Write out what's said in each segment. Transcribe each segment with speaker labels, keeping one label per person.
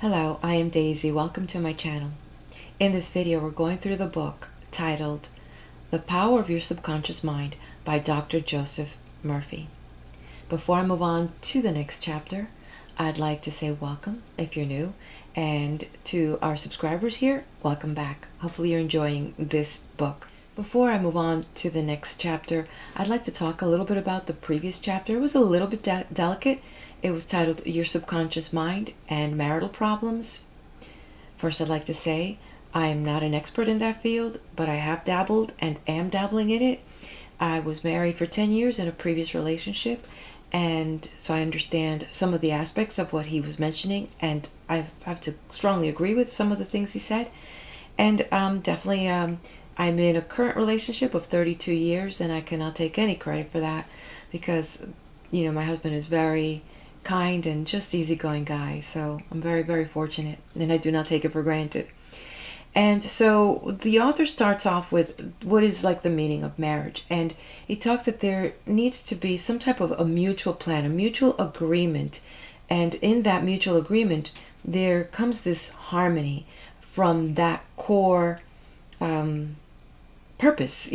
Speaker 1: Hello, I am Daisy. Welcome to my channel. In this video, we're going through the book titled The Power of Your Subconscious Mind by Dr. Joseph Murphy. Before I move on to the next chapter, I'd like to say welcome if you're new, and to our subscribers here, welcome back. Hopefully you're enjoying this book. Before I move on to the next chapter, I'd like to talk a little bit about the previous chapter. It was a little bit delicate. It was titled Your Subconscious Mind and Marital Problems. First, I'd like to say I am not an expert in that field, but I have dabbled and am dabbling in it. I was married for 10 years in a previous relationship, and so I understand some of the aspects of what he was mentioning, and I have to strongly agree with some of the things he said. And definitely, I'm in a current relationship of 32 years, and I cannot take any credit for that because, my husband is very kind and just easygoing guy. So I'm very, very fortunate, and I do not take it for granted. And so the author starts off with what is like the meaning of marriage. And he talks that there needs to be some type of a mutual plan, a mutual agreement. And in that mutual agreement, there comes this harmony from that core purpose,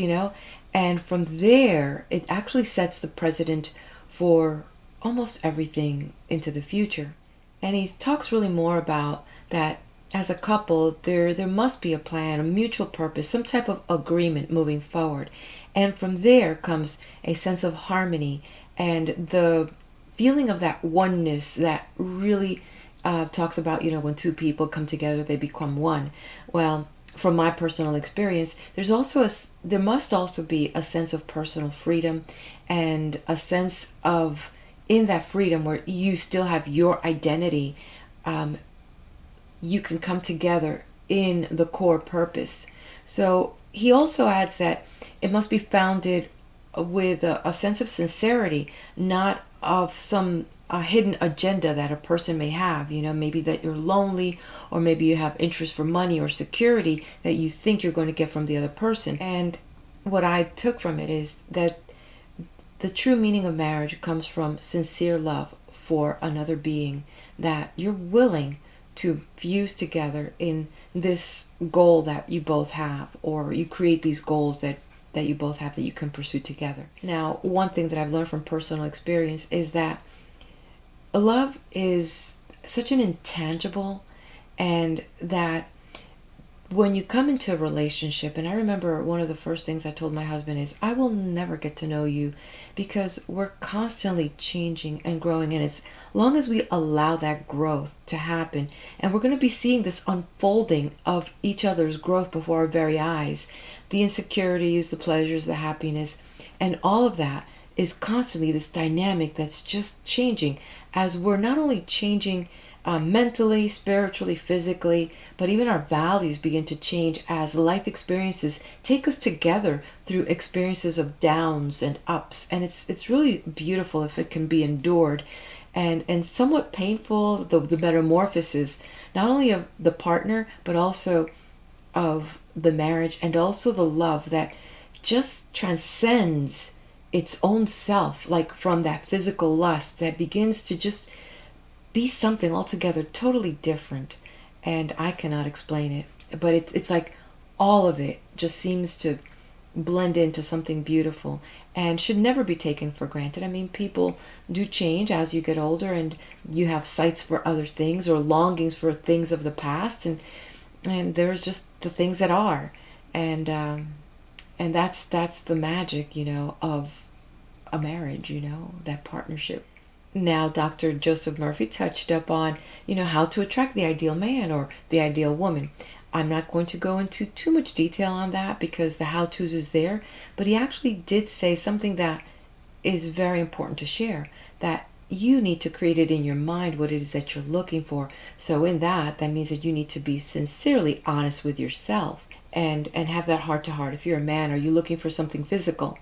Speaker 1: and from there, it actually sets the precedent for almost everything into the future. And he talks really more about that as a couple, there must be a plan, a mutual purpose, some type of agreement moving forward. And from there comes a sense of harmony and the feeling of that oneness that really talks about, when two people come together, they become one. Well, from my personal experience, there must also be a sense of personal freedom and a sense of, in that freedom where you still have your identity, you can come together in the core purpose. So he also adds that it must be founded with a sense of sincerity, not of some hidden agenda that a person may have. Maybe that you're lonely, or maybe you have interest for money or security that you think you're going to get from the other person. And what I took from it is that the true meaning of marriage comes from sincere love for another being, that you're willing to fuse together in this goal that you both have, or you create these goals that you both have that you can pursue together. Now, one thing that I've learned from personal experience is that love is such an intangible, and that when you come into a relationship, and I remember one of the first things I told my husband is, I will never get to know you because we're constantly changing and growing. And as long as we allow that growth to happen, and we're going to be seeing this unfolding of each other's growth before our very eyes, the insecurities, the pleasures, the happiness, and all of that is constantly this dynamic that's just changing as we're not only changing mentally, spiritually, physically, but even our values begin to change as life experiences take us together through experiences of downs and ups. And it's really beautiful if it can be endured, and somewhat painful, the metamorphosis, not only of the partner, but also of the marriage, and also the love that just transcends its own self, like from that physical lust that begins to just be something altogether totally different. And I cannot explain it, but it's like all of it just seems to blend into something beautiful and should never be taken for granted. I mean, people do change as you get older, and you have sights for other things or longings for things of the past, and there's just the things that are, and that's the magic, of a marriage, that partnership. Now, Dr. Joseph Murphy touched up on, how to attract the ideal man or the ideal woman. I'm not going to go into too much detail on that because the how-tos is there, but he actually did say something that is very important to share, that you need to create it in your mind what it is that you're looking for. So in that means that you need to be sincerely honest with yourself and have that heart-to-heart. If you're a man, are you looking for something physical?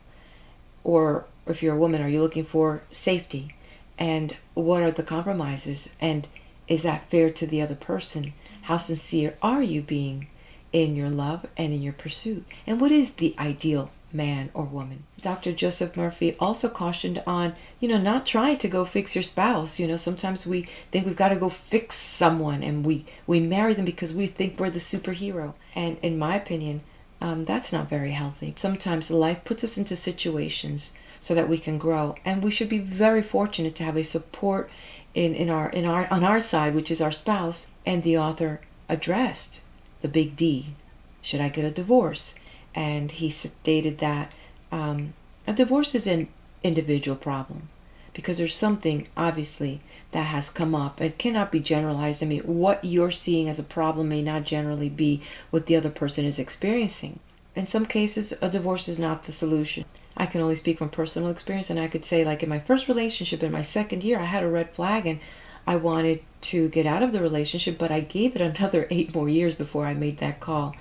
Speaker 1: Or if you're a woman, are you looking for safety? And what are the compromises? And is that fair to the other person? How sincere are you being in your love and in your pursuit? And what is the ideal man or woman. Dr. Joseph Murphy also cautioned on, not trying to go fix your spouse. Sometimes we think we've got to go fix someone, and we marry them because we think we're the superhero. And in my opinion, that's not very healthy. Sometimes life puts us into situations so that we can grow, and we should be very fortunate to have a support on our side, which is our spouse. And the author addressed the big D: should I get a divorce? And he stated that a divorce is an individual problem, because there's something obviously that has come up. It cannot be generalized. I mean, what you're seeing as a problem may not generally be what the other person is experiencing. In some cases, a divorce is not the solution. I can only speak from personal experience, and I could say, like in my first relationship, in my second year, I had a red flag, and I wanted to get out of the relationship, but I gave it another 8 more years before I made that call.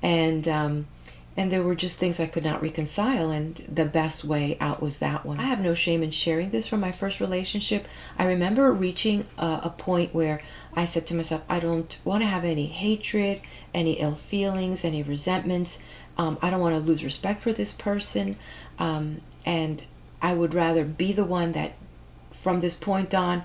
Speaker 1: And there were just things I could not reconcile, and the best way out was that one. I have no shame in sharing this from my first relationship. I remember reaching a point where I said to myself, I don't want to have any hatred, any ill feelings, any resentments. I don't want to lose respect for this person. And I would rather be the one that, from this point on,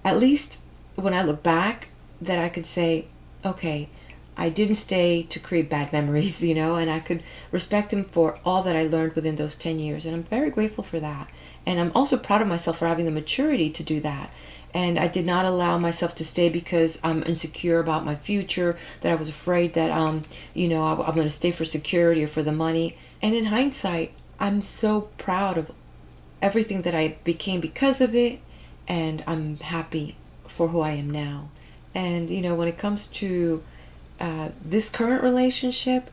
Speaker 1: at least when I look back, that I could say, okay, I didn't stay to create bad memories, and I could respect him for all that I learned within those 10 years. And I'm very grateful for that. And I'm also proud of myself for having the maturity to do that. And I did not allow myself to stay because I'm insecure about my future, that I was afraid that, I'm going to stay for security or for the money. And in hindsight, I'm so proud of everything that I became because of it. And I'm happy for who I am now. And, when it comes to this current relationship,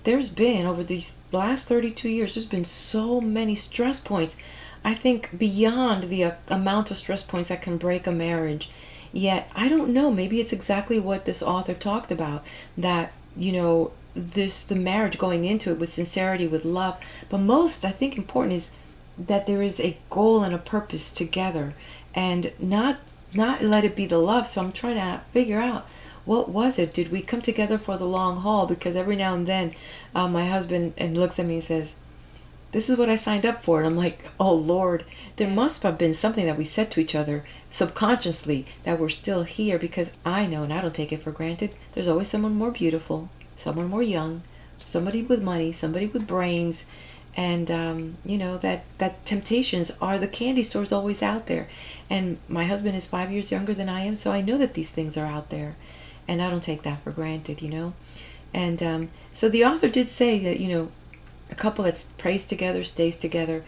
Speaker 1: there's been, over these last 32 years, there's been so many stress points. I think beyond the amount of stress points that can break a marriage. Yet, I don't know, maybe it's exactly what this author talked about, that, the marriage, going into it with sincerity, with love. But most, I think, important is that there is a goal and a purpose together, and not let it be the love. So I'm trying to figure out, what was it? Did we come together for the long haul? Because every now and then my husband looks at me and says, this is what I signed up for. And I'm like, oh Lord, there must have been something that we said to each other subconsciously that we're still here, because I know, and I don't take it for granted, there's always someone more beautiful, someone more young, somebody with money, somebody with brains. And that temptations are, the candy store's always out there. And my husband is 5 years younger than I am, so I know that these things are out there. And I don't take that for granted, And so the author did say that, a couple that prays together stays together.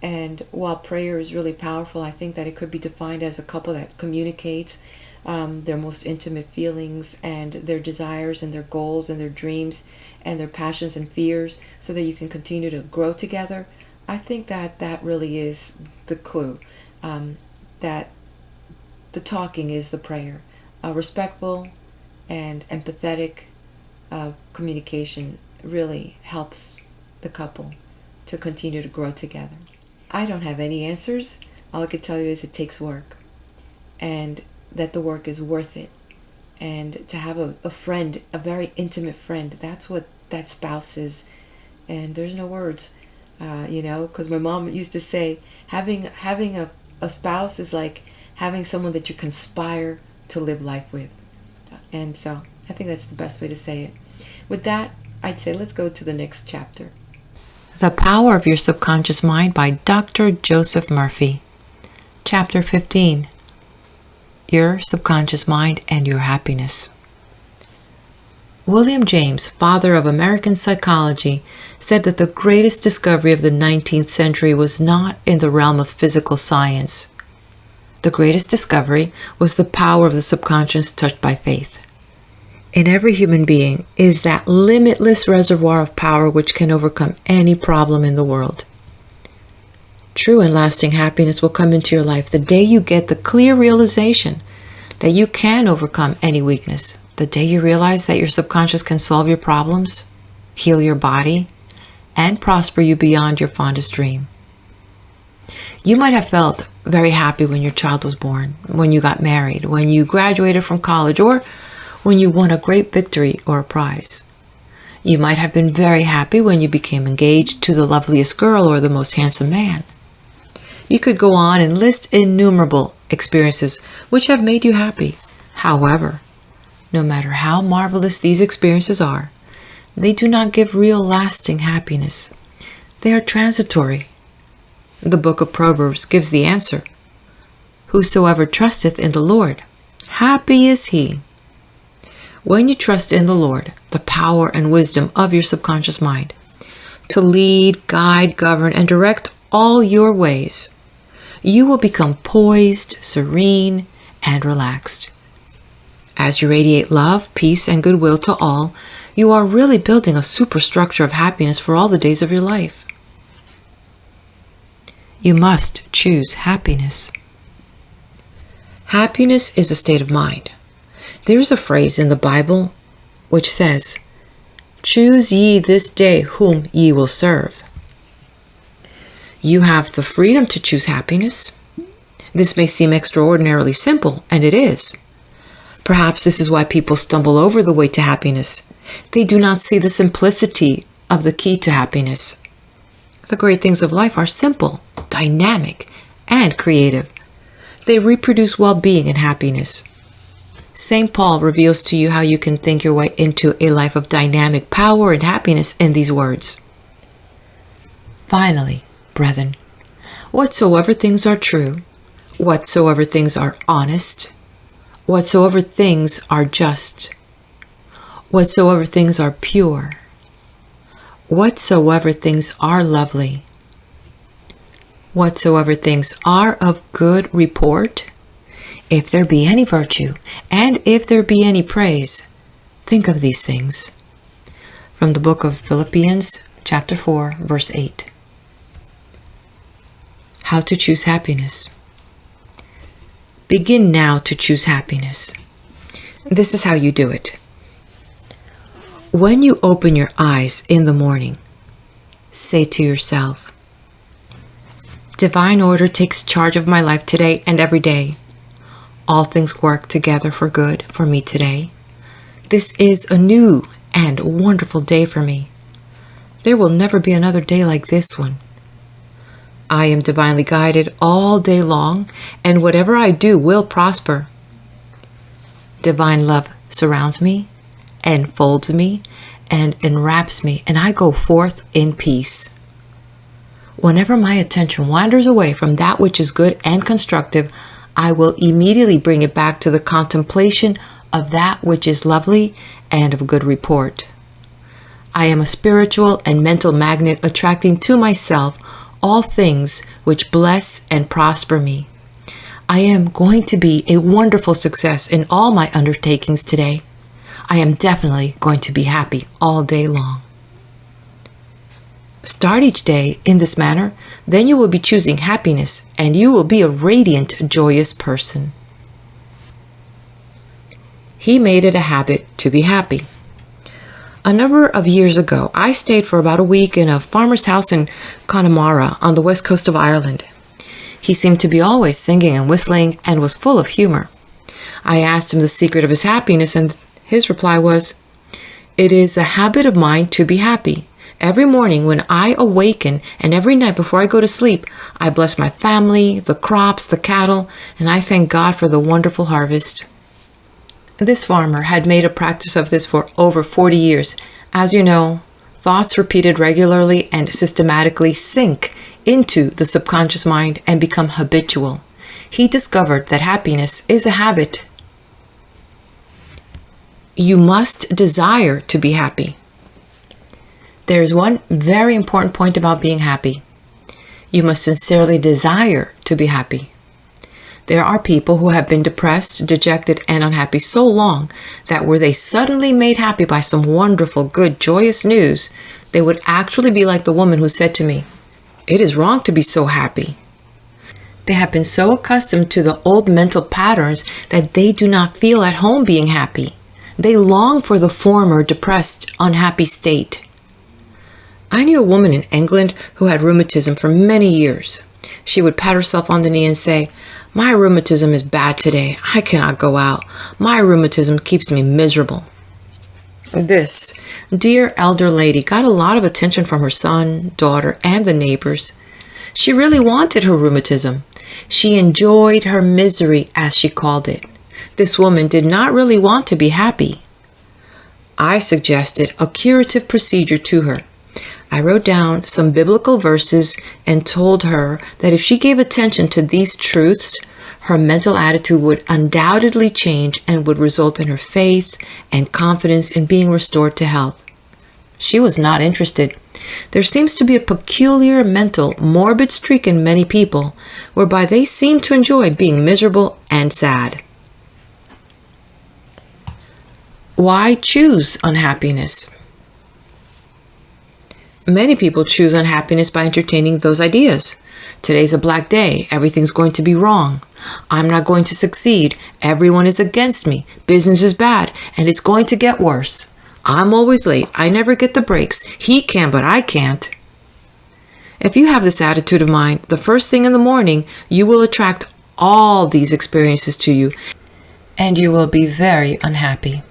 Speaker 1: And while prayer is really powerful, I think that it could be defined as a couple that communicates their most intimate feelings and their desires and their goals and their dreams and their passions and fears, so that you can continue to grow together. I think that really is the clue, that the talking is the prayer. Respectful and empathetic communication really helps the couple to continue to grow together. I don't have any answers. All I can tell you is it takes work, and that the work is worth it. And to have a friend, a very intimate friend, that's what that spouse is. And there's no words, because my mom used to say, having a spouse is like having someone that you conspire to live life with. And so I think that's the best way to say it. With that, I'd say let's go to the next chapter. The Power of Your Subconscious Mind by Dr. Joseph Murphy. Chapter 15. Your Subconscious Mind and Your Happiness. William James, father of American psychology, said that the greatest discovery of the 19th century was not in the realm of physical science. The greatest discovery was the power of the subconscious touched by faith. In every human being is that limitless reservoir of power which can overcome any problem in the world. True and lasting happiness will come into your life the day you get the clear realization that you can overcome any weakness. The day you realize that your subconscious can solve your problems, heal your body, and prosper you beyond your fondest dream. You might have felt very happy when your child was born, when you got married, when you graduated from college, or when you won a great victory or a prize. You might have been very happy when you became engaged to the loveliest girl or the most handsome man. You could go on and list innumerable experiences which have made you happy. However, no matter how marvelous these experiences are, they do not give real lasting happiness. They are transitory. The book of Proverbs gives the answer. Whosoever trusteth in the Lord, happy is he. When you trust in the Lord, the power and wisdom of your subconscious mind, to lead, guide, govern, and direct all your ways, you will become poised, serene, and relaxed. As you radiate love, peace, and goodwill to all, you are really building a superstructure of happiness for all the days of your life. You must choose happiness. Happiness is a state of mind. There is a phrase in the Bible which says, "Choose ye this day whom ye will serve." You have the freedom to choose happiness. This may seem extraordinarily simple, and it is. Perhaps this is why people stumble over the way to happiness. They do not see the simplicity of the key to happiness. The great things of life are simple, dynamic, and creative. They reproduce well-being and happiness. St. Paul reveals to you how you can think your way into a life of dynamic power and happiness in these words. Finally, brethren, whatsoever things are true, whatsoever things are honest, whatsoever things are just, whatsoever things are pure, whatsoever things are lovely, whatsoever things are of good report, if there be any virtue, and if there be any praise, think of these things. From the book of Philippians, chapter 4, verse 8. How to choose happiness. Begin now to choose happiness. This is how you do it. When you open your eyes in the morning, say to yourself, Divine order takes charge of my life today and every day. All things work together for good for me today. This is a new and wonderful day for me. There will never be another day like this one. I am divinely guided all day long, and whatever I do will prosper. Divine love surrounds me, enfolds me, and enwraps me, and I go forth in peace. Whenever my attention wanders away from that which is good and constructive, I will immediately bring it back to the contemplation of that which is lovely and of good report. I am a spiritual and mental magnet attracting to myself all things which bless and prosper me. I am going to be a wonderful success in all my undertakings today. I am definitely going to be happy all day long. Start each day in this manner, then you will be choosing happiness and you will be a radiant, joyous person. He made it a habit to be happy. A number of years ago, I stayed for about a week in a farmer's house in Connemara on the west coast of Ireland. He seemed to be always singing and whistling and was full of humor. I asked him the secret of his happiness, and his reply was, "It is a habit of mine to be happy. Every morning when I awaken and every night before I go to sleep, I bless my family, the crops, the cattle, and I thank God for the wonderful harvest." This farmer had made a practice of this for over 40 years. As you know, thoughts repeated regularly and systematically sink into the subconscious mind and become habitual. He discovered that happiness is a habit. You must desire to be happy. There is one very important point about being happy. You must sincerely desire to be happy. There are people who have been depressed, dejected, and unhappy so long that were they suddenly made happy by some wonderful, good, joyous news, they would actually be like the woman who said to me, "It is wrong to be so happy." They have been so accustomed to the old mental patterns that they do not feel at home being happy. They long for the former depressed, unhappy state. I knew a woman in England who had rheumatism for many years. She would pat herself on the knee and say, "My rheumatism is bad today. I cannot go out. My rheumatism keeps me miserable." This dear elder lady got a lot of attention from her son, daughter, and the neighbors. She really wanted her rheumatism. She enjoyed her misery, as she called it. This woman did not really want to be happy. I suggested a curative procedure to her. I wrote down some biblical verses and told her that if she gave attention to these truths, her mental attitude would undoubtedly change and would result in her faith and confidence in being restored to health. She was not interested. There seems to be a peculiar mental, morbid streak in many people, whereby they seem to enjoy being miserable and sad. Why choose unhappiness? Many people choose unhappiness by entertaining those ideas. Today's a black day. Everything's going to be wrong. I'm not going to succeed. Everyone is against me. Business is bad, and it's going to get worse. I'm always late. I never get the breaks. He can, but I can't. If you have this attitude of mind, the first thing in the morning, you will attract all these experiences to you, and you will be very unhappy.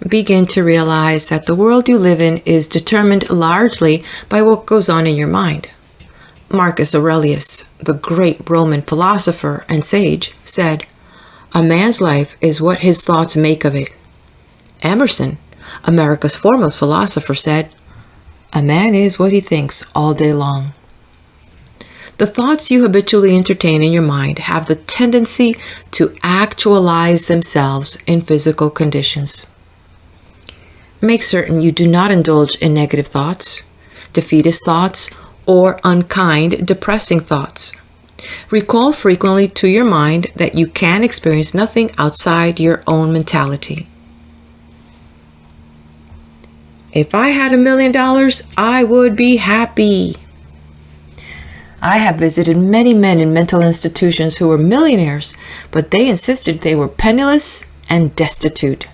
Speaker 1: Begin to realize that the world you live in is determined largely by what goes on in your mind. Marcus Aurelius, the great Roman philosopher and sage, said, "A man's life is what his thoughts make of it." Emerson, America's foremost philosopher, said, "A man is what he thinks all day long." The thoughts you habitually entertain in your mind have the tendency to actualize themselves in physical conditions. Make certain you do not indulge in negative thoughts, defeatist thoughts, or unkind, depressing thoughts. Recall frequently to your mind that you can experience nothing outside your own mentality. If I had $1 million, I would be happy. I have visited many men in mental institutions who were millionaires, but they insisted they were penniless and destitute.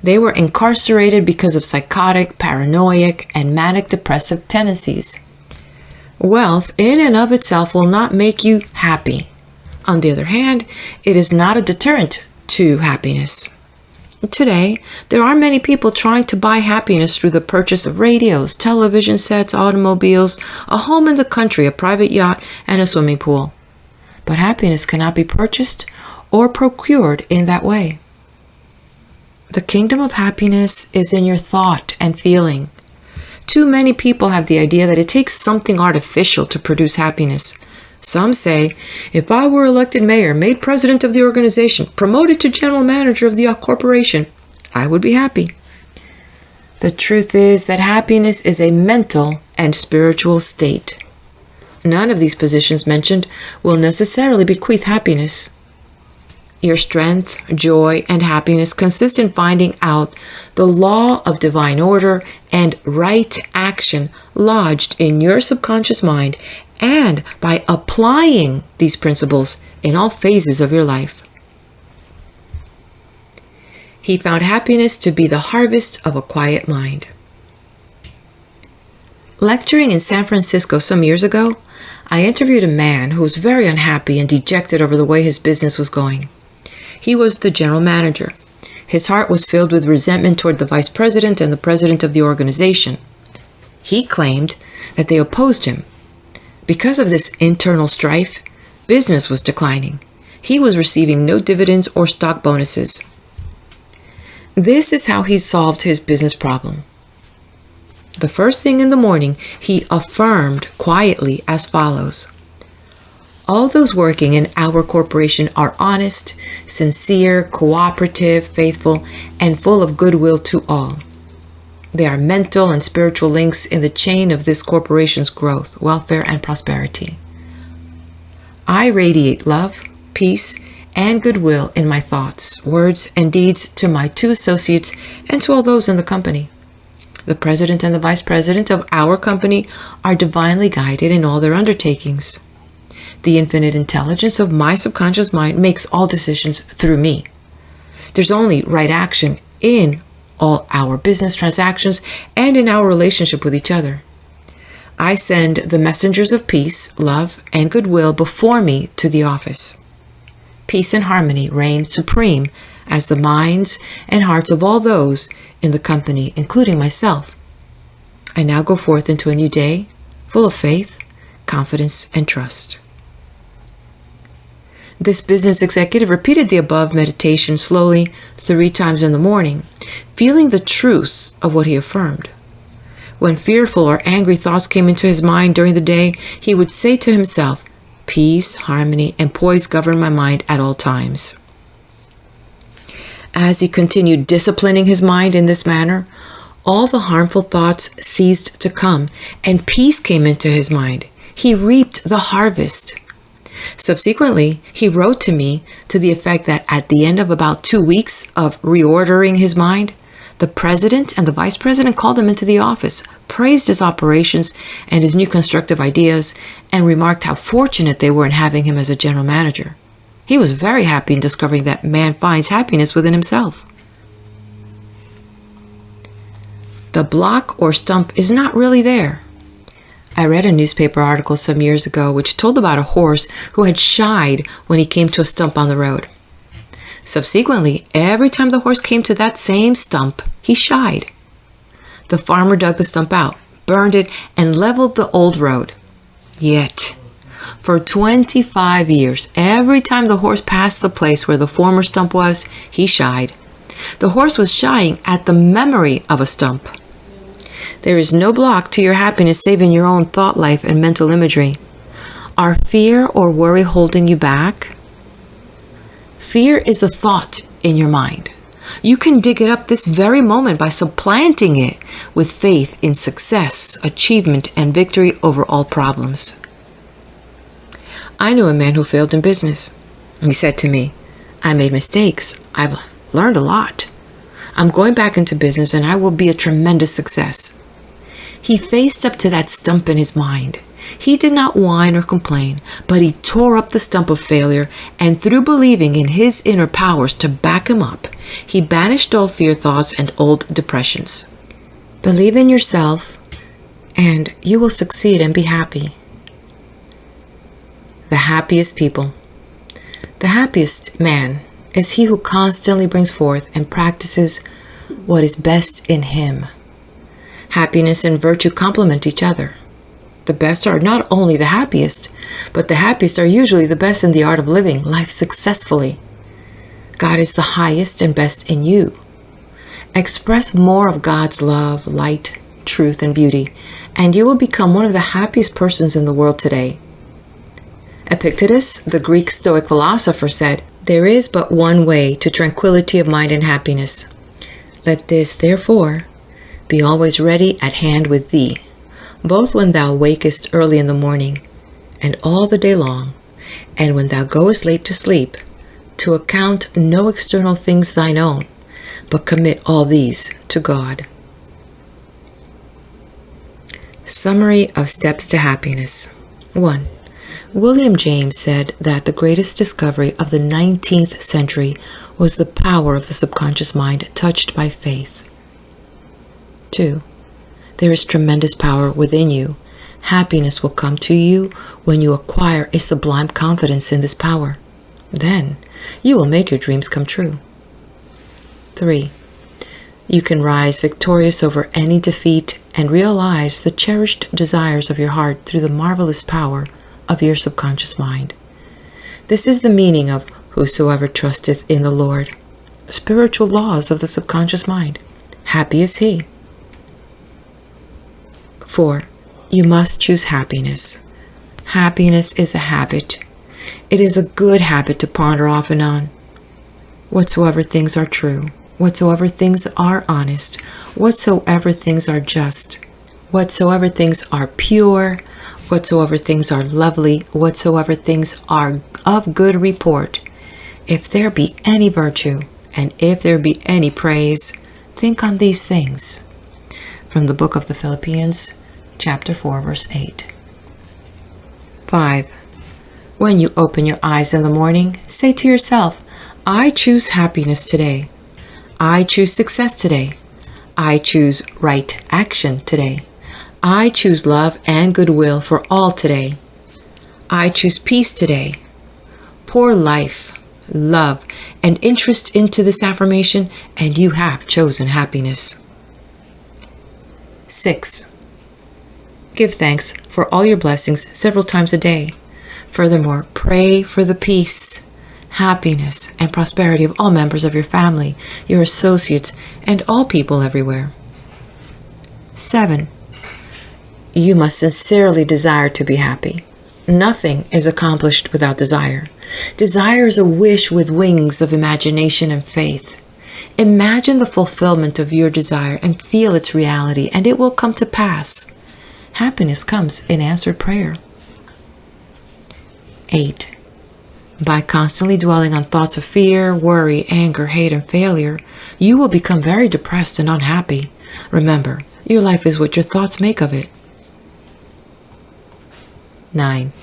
Speaker 1: They were incarcerated because of psychotic, paranoid, and manic depressive tendencies. Wealth in and of itself will not make you happy. On the other hand, it is not a deterrent to happiness. Today, there are many people trying to buy happiness through the purchase of radios, television sets, automobiles, a home in the country, a private yacht, and a swimming pool. But happiness cannot be purchased or procured in that way. The kingdom of happiness is in your thought and feeling. Too many people have the idea that it takes something artificial to produce happiness. Some say, if I were elected mayor, made president of the organization, promoted to general manager of the corporation, I would be happy. The truth is that happiness is a mental and spiritual state. None of these positions mentioned will necessarily bequeath happiness. Your strength, joy, and happiness consist in finding out the law of divine order and right action lodged in your subconscious mind, and by applying these principles in all phases of your life. He found happiness to be the harvest of a quiet mind. Lecturing in San Francisco some years ago, I interviewed a man who was very unhappy and dejected over the way his business was going. He was the general manager. His heart was filled with resentment toward the vice president and the president of the organization. He claimed that they opposed him. Because of this internal strife, business was declining. He was receiving no dividends or stock bonuses. This is how he solved his business problem. The first thing in the morning, he affirmed quietly as follows: all those working in our corporation are honest, sincere, cooperative, faithful, and full of goodwill to all. They are mental and spiritual links in the chain of this corporation's growth, welfare, and prosperity. I radiate love, peace, and goodwill in my thoughts, words, and deeds to my 2 associates and to all those in the company. The president and the vice president of our company are divinely guided in all their undertakings. The infinite intelligence of my subconscious mind makes all decisions through me. There's only right action in all our business transactions and in our relationship with each other. I send the messengers of peace, love, and goodwill before me to the office. Peace and harmony reign supreme as the minds and hearts of all those in the company, including myself. I now go forth into a new day, full of faith, confidence, and trust. This business executive repeated the above meditation slowly 3 times in the morning, feeling the truth of what he affirmed. When fearful or angry thoughts came into his mind during the day, he would say to himself, "Peace, harmony, and poise govern my mind at all times." As he continued disciplining his mind in this manner, all the harmful thoughts ceased to come, and peace came into his mind. He reaped the harvest. Subsequently, he wrote to me to the effect that at the end of about 2 weeks of reordering his mind, the president and the vice president called him into the office, praised his operations and his new constructive ideas, and remarked how fortunate they were in having him as a general manager. He was very happy in discovering that man finds happiness within himself. The block or stump is not really there. I read a newspaper article some years ago which told about a horse who had shied when he came to a stump on the road. Subsequently, every time the horse came to that same stump, he shied. The farmer dug the stump out, burned it, and leveled the old road. Yet, for 25 years, every time the horse passed the place where the former stump was, he shied. The horse was shying at the memory of a stump. There is no block to your happiness save in your own thought life and mental imagery. Are fear or worry holding you back? Fear is a thought in your mind. You can dig it up this very moment by supplanting it with faith in success, achievement, and victory over all problems. I knew a man who failed in business. He said to me, "I made mistakes. I've learned a lot. I'm going back into business and I will be a tremendous success." He faced up to that stump in his mind. He did not whine or complain, but he tore up the stump of failure, and through believing in his inner powers to back him up, he banished all fear thoughts and old depressions. Believe in yourself, and you will succeed and be happy. The happiest people. The happiest man is he who constantly brings forth and practices what is best in him. Happiness and virtue complement each other. The best are not only the happiest, but the happiest are usually the best in the art of living life successfully. God is the highest and best in you. Express more of God's love, light, truth, and beauty, and you will become one of the happiest persons in the world today. Epictetus, the Greek Stoic philosopher, said, "There is but one way to tranquility of mind and happiness. Let this, therefore, be always ready at hand with thee, both when thou wakest early in the morning, and all the day long, and when thou goest late to sleep, to account no external things thine own, but commit all these to God." Summary of steps to happiness. 1. William James said that the greatest discovery of the 19th century was the power of the subconscious mind touched by faith. 2. There is tremendous power within you. Happiness will come to you when you acquire a sublime confidence in this power. Then you will make your dreams come true. 3. You can rise victorious over any defeat and realize the cherished desires of your heart through the marvelous power of your subconscious mind. This is the meaning of "Whosoever trusteth in the Lord," spiritual laws of the subconscious mind. Happy is he. 4. You must choose happiness. Happiness is a habit. It is a good habit to ponder off and on. Whatsoever things are true, whatsoever things are honest, whatsoever things are just, whatsoever things are pure, whatsoever things are lovely, whatsoever things are of good report, if there be any virtue, and if there be any praise, think on these things. From the book of the Philippians, chapter 4, verse 8. 5. When you open your eyes in the morning, say to yourself, "I choose happiness today. I choose success today. I choose right action today. I choose love and goodwill for all today. I choose peace today. Pour life, love, and interest into this affirmation, and you have chosen happiness. 6. Give thanks for all your blessings several times a day. Furthermore, pray for the peace, happiness, and prosperity of all members of your family, your associates, and all people everywhere. 7. You must sincerely desire to be happy. Nothing is accomplished without desire. Desire is a wish with wings of imagination and faith. Imagine the fulfillment of your desire and feel its reality, and it will come to pass. Happiness comes in answered prayer. 8. By constantly dwelling on thoughts of fear, worry, anger, hate, and failure, you will become very depressed and unhappy. Remember, your life is what your thoughts make of it. 9.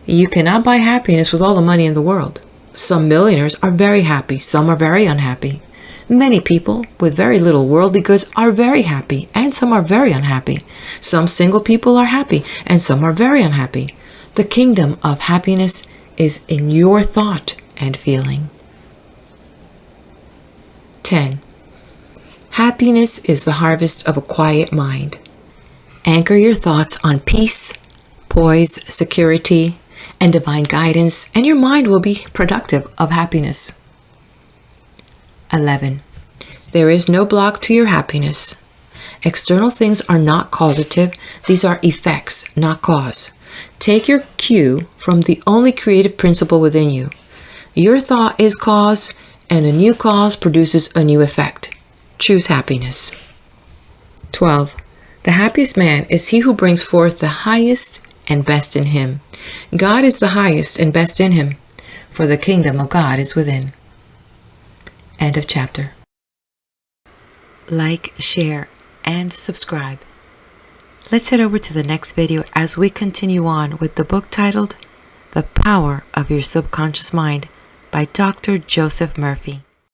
Speaker 1: You cannot buy happiness with all the money in the world. Some millionaires are very happy, some are very unhappy. Many people with very little worldly goods are very happy, and some are very unhappy. Some single people are happy, and some are very unhappy. The kingdom of happiness is in your thought and feeling. 10. Happiness is the harvest of a quiet mind. Anchor your thoughts on peace, poise, security, and divine guidance, and your mind will be productive of happiness. 11. There is no block to your happiness. External things are not causative. These are effects, not cause. Take your cue from the only creative principle within you. Your thought is cause, and a new cause produces a new effect. Choose happiness. 12. The happiest man is he who brings forth the highest and best in him. God is the highest and best in him, for the kingdom of God is within. End of chapter. Like, share, and subscribe. Let's head over to the next video as we continue on with the book titled The Power of Your Subconscious Mind by Dr. Joseph Murphy.